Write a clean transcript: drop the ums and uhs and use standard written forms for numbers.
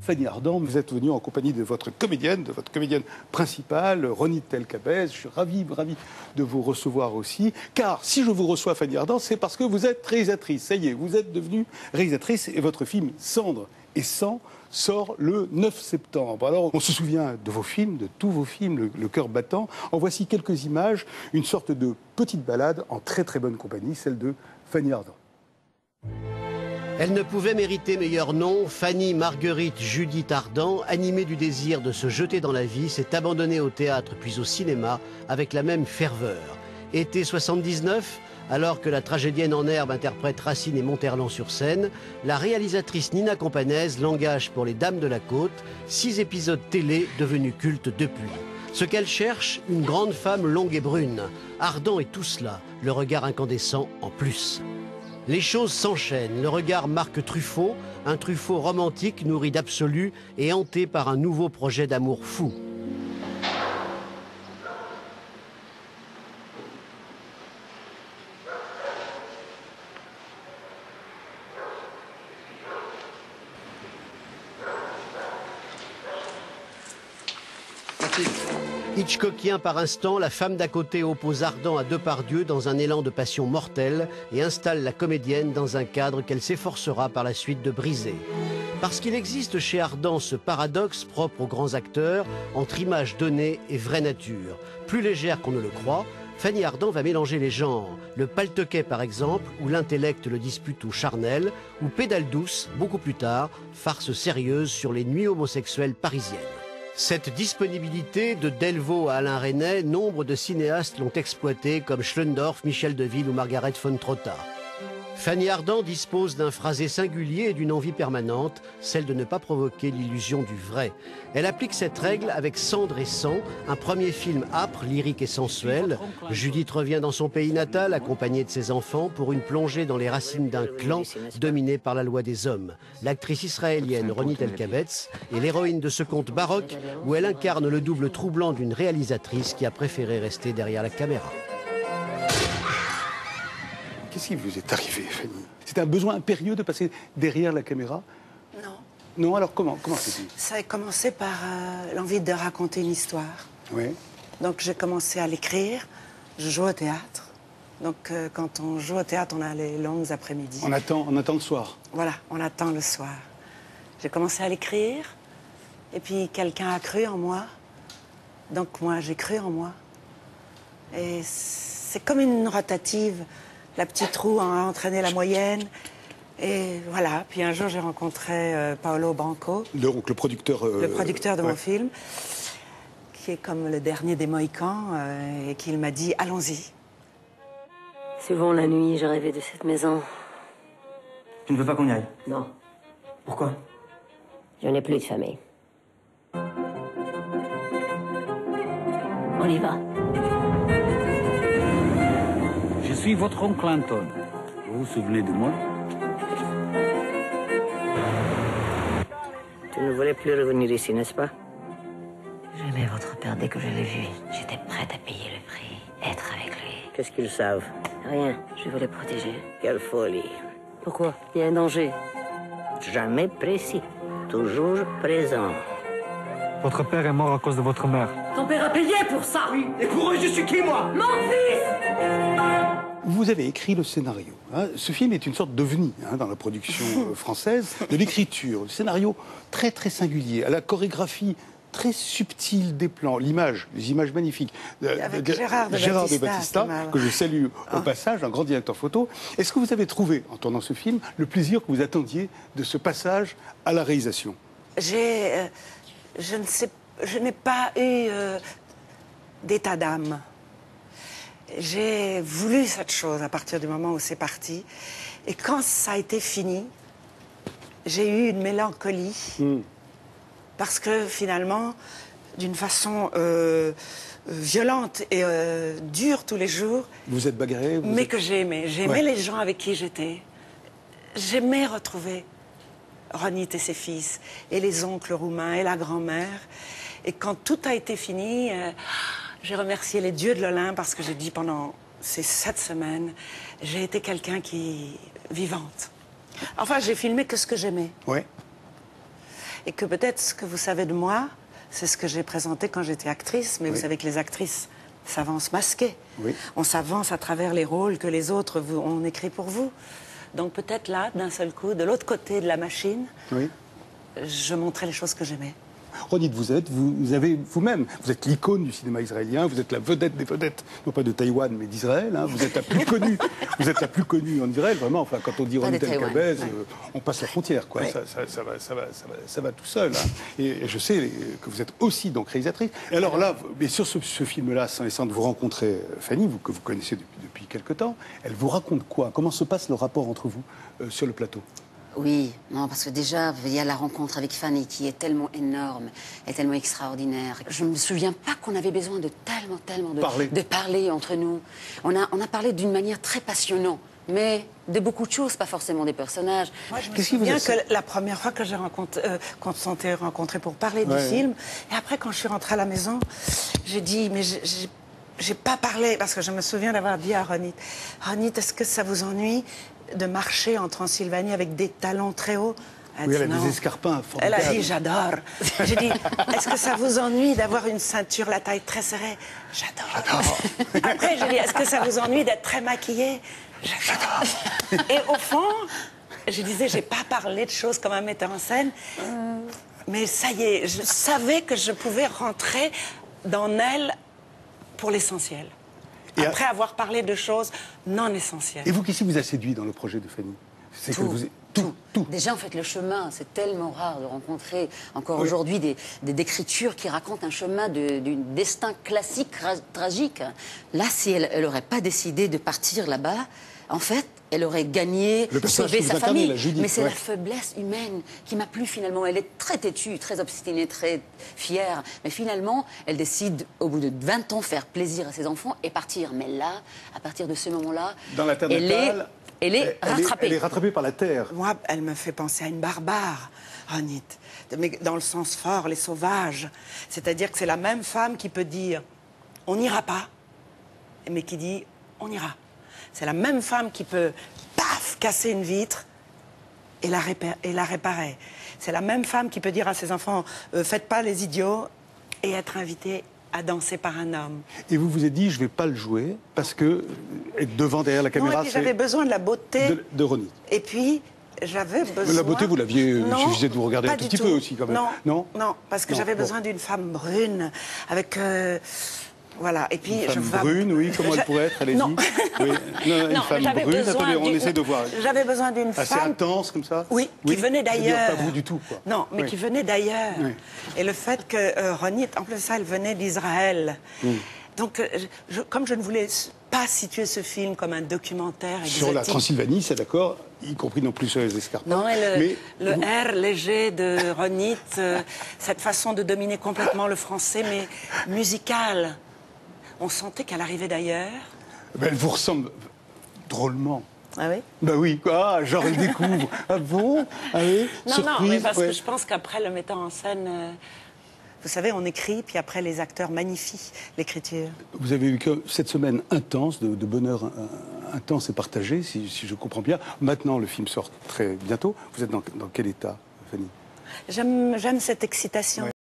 Fanny Ardant, vous êtes venue en compagnie de votre comédienne principale, Ronit Telkabez. Je suis ravi de vous recevoir aussi. Car si je vous reçois, Fanny Ardant, c'est parce que vous êtes réalisatrice. Ça y est, vous êtes devenue réalisatrice et votre film Cendre et Sang sort le 9 septembre. Alors, on se souvient de vos films, de tous vos films, le cœur battant. En voici quelques images, une sorte de petite balade en très très bonne compagnie, celle de Fanny Ardant. Elle ne pouvait mériter meilleur nom. Fanny Marguerite Judith Ardant, animée du désir de se jeter dans la vie, s'est abandonnée au théâtre puis au cinéma avec la même ferveur. Été 79, alors que la tragédienne en herbe interprète Racine et Monterland sur scène, la réalisatrice Nina Companèse l'engage pour Les Dames de la Côte, 6 épisodes télé devenus cultes depuis. Ce qu'elle cherche, une grande femme longue et brune. Ardant est tout cela, le regard incandescent en plus. Les choses s'enchaînent. Le regard marque Truffaut, un Truffaut romantique nourri d'absolu et hanté par un nouveau projet d'amour fou. Hitchcockien par instant, la femme d'à côté oppose Ardant à Depardieu dans un élan de passion mortelle et installe la comédienne dans un cadre qu'elle s'efforcera par la suite de briser. Parce qu'il existe chez Ardant ce paradoxe propre aux grands acteurs entre image donnée et vraie nature. Plus légère qu'on ne le croit, Fanny Ardant va mélanger les genres. Le paltoquet par exemple, où l'intellect le dispute au charnel, ou Pédale douce, beaucoup plus tard, farce sérieuse sur les nuits homosexuelles parisiennes. Cette disponibilité, de Delvaux à Alain Resnais, nombre de cinéastes l'ont exploitée comme Schlöndorff, Michel Deville ou Margaret von Trotta. Fanny Ardant dispose d'un phrasé singulier et d'une envie permanente, celle de ne pas provoquer l'illusion du vrai. Elle applique cette règle avec Cendre et Sang, un premier film âpre, lyrique et sensuel. Judith revient dans son pays natal, accompagnée de ses enfants, pour une plongée dans les racines d'un clan dominé par la loi des hommes. L'actrice israélienne Ronit Telkabez est l'héroïne de ce conte baroque où elle incarne le double troublant d'une réalisatrice qui a préféré rester derrière la caméra. Qu'est-ce qui vous est arrivé, Fanny? C'était un besoin impérieux de passer derrière la caméra? Non. Non, alors comment c'est-il? Ça a commencé par l'envie de raconter une histoire. Oui. Donc j'ai commencé à l'écrire. Je joue au théâtre. Donc quand on joue au théâtre, on a les longues après-midi. On attend le soir. Voilà, on attend le soir. J'ai commencé à l'écrire. Et puis quelqu'un a cru en moi. Donc moi, j'ai cru en moi. Et c'est comme une rotative. La petite roue a entraîné la moyenne. Et voilà. Puis un jour, j'ai rencontré Paolo Branco. Donc le producteur... le producteur de mon film, qui est comme le dernier des Mohicans, et qui m'a dit « Allons-y ». Souvent la nuit, je rêvais de cette maison. Tu ne veux pas qu'on y aille? Non, Pourquoi? je n'ai plus de famille. On y va. Je suis votre oncle Anton. Vous vous souvenez de moi? Tu ne voulais plus revenir ici, n'est-ce pas? J'aimais votre père dès que je l'ai vu. J'étais prête à payer le prix, être avec lui. Qu'est-ce qu'ils savent? Rien, je veux les protéger. Quelle folie. Pourquoi? Il y a un danger. Jamais précis, toujours présent. Votre père est mort à cause de votre mère. Ton père a payé pour ça! Oui, et pour eux, je suis qui, moi? Mon fils! Vous avez écrit le scénario. Hein. Ce film est une sorte d'ovni dans la production française, de l'écriture. Le scénario très très singulier, à la chorégraphie très subtile des plans, l'image, les images magnifiques. Avec Gérard de Battista, que je salue au passage, un grand directeur photo. Est-ce que vous avez trouvé, en tournant ce film, le plaisir que vous attendiez de ce passage à la réalisation? Je n'ai pas eu d'état d'âme. J'ai voulu cette chose à partir du moment où c'est parti. Et quand ça a été fini, j'ai eu une mélancolie. Parce que finalement, d'une façon violente et dure tous les jours... Vous êtes bagarré? Mais que j'ai aimé. J'aimais les gens avec qui j'étais. J'aimais retrouver Ronit et ses fils, et les oncles roumains, et la grand-mère. Et quand tout a été fini, j'ai remercié les dieux de l'Olympe parce que j'ai dit pendant ces 7 semaines, j'ai été quelqu'un qui... vivante. Enfin, j'ai filmé que ce que j'aimais. Oui. Et que peut-être ce que vous savez de moi, c'est ce que j'ai présenté quand j'étais actrice, mais Oui. vous savez que les actrices s'avancent masquées. Oui. On s'avance à travers les rôles que les autres ont écrits pour vous. Donc peut-être là, d'un seul coup, de l'autre côté de la machine, Oui. je montrais les choses que j'aimais. Ronit, vous avez vous-même, vous êtes l'icône du cinéma israélien, vous êtes la vedette des vedettes, non pas de Taïwan, mais d'Israël. Hein, vous êtes la plus connue, vous êtes la plus connue en Israël, vraiment. Enfin, quand on dit Pas Ronit de Taïwan, El-Kabez, ouais. on passe la frontière, quoi. Ouais. Ça va tout seul. Hein. Et je sais que vous êtes aussi donc réalisatrice. Et alors là, mais sur ce film-là, sans vous rencontrer Fanny, que vous connaissez depuis quelque temps, elle vous raconte quoi? Comment se passe le rapport entre vous sur le plateau? Oui, non, parce que déjà, il y a la rencontre avec Fanny qui est tellement énorme et tellement extraordinaire. Je ne me souviens pas qu'on avait besoin de tellement de parler entre nous. On a parlé d'une manière très passionnante, mais de beaucoup de choses, pas forcément des personnages. Moi, je me Qu'est-ce qui vous souviens a- que la première fois que j'ai rencontré, qu'on s'était rencontrés pour parler du Ouais. film, et après, quand je suis rentrée à la maison, j'ai dit, mais j'ai pas parlé, parce que je me souviens d'avoir dit à Ronit, est-ce que ça vous ennuie de marcher en Transylvanie avec des talons très hauts? Oui, elle a dit non. des escarpins Elle a formidables. dit, j'adore. J'ai dit, est-ce que ça vous ennuie d'avoir une ceinture, la taille très serrée? J'adore. Après, j'ai dit, est-ce que ça vous ennuie d'être très maquillée? J'adore. Et au fond, je disais, j'ai pas parlé de choses comme un metteur en scène, mais ça y est, je savais que je pouvais rentrer dans elle pour l'essentiel. Et Après avoir parlé de choses non essentielles. Et vous, qu'est-ce qui vous a séduit dans le projet de Fanny? C'est que vous... Tout. Déjà, en fait, le chemin, c'est tellement rare de rencontrer encore Oui. aujourd'hui des écritures qui racontent un chemin d'un destin classique, tragique. Là, si elle n'aurait pas décidé de partir là-bas, en fait, elle aurait gagné, Le personnage sauvé que vous sa incarnez, famille. la Judith, Mais c'est ouais. la faiblesse humaine qui m'a plu finalement. Elle est très têtue, très obstinée, très fière. Mais finalement, elle décide, au bout de 20 ans, faire plaisir à ses enfants et partir. Mais là, à partir de ce moment-là, Dans la terre elle natale, est rattrapée. Elle est rattrapée par la terre. Moi, elle me fait penser à une barbare, Ronit, mais dans le sens fort, les sauvages. C'est-à-dire que c'est la même femme qui peut dire « on n'ira pas », mais qui dit « on ira ». C'est la même femme qui peut, paf, casser une vitre et la réparer. C'est la même femme qui peut dire à ses enfants « faites pas les idiots » et être invitée à danser par un homme. Et vous vous êtes dit, je ne vais pas le jouer, parce que être devant, derrière la Non, caméra, et puis j'avais besoin de la beauté. de Ronit. Et puis, j'avais besoin... La beauté, vous l'aviez... Il Non, suffisait de vous regarder pas un tout du petit tout. peu aussi, quand même. Non, Non, parce que Non, j'avais bon. besoin d'une femme brune, avec... voilà, et puis... Une femme brune, oui, comment elle pourrait être? Allez-y. Non. Oui. Non, une Non, femme j'avais brune, besoin attendez, on d'une- essaie de voir. J'avais besoin d'une Assez femme... intense, comme ça? Oui, qui venait C'est-à-dire d'ailleurs. Pas vous du tout, quoi. Non, mais Oui. qui venait d'ailleurs. Oui. Et le fait que Ronit, en plus ça, elle venait d'Israël. Donc, comme je ne voulais pas situer ce film comme un documentaire Sur la exotique, Transylvanie, c'est d'accord, y compris non plus sur les escarpins. non, et Mais le vous- air léger de Ronit, cette façon de dominer complètement le français, mais musical. On sentait qu'elle arrivait d'ailleurs. ben, elle vous ressemble drôlement. Ah oui? Ben oui, quoi, genre elle découvre. Ah bon? Ah oui? Non, Surprise, non, mais parce ouais. que je pense qu'après le metteur en scène, vous savez, on écrit, puis après les acteurs magnifient l'écriture. Vous avez eu que cette semaine intense, de bonheur intense et partagé, si je comprends bien. Maintenant, le film sort très bientôt. Vous êtes dans quel état, Fanny? J'aime cette excitation.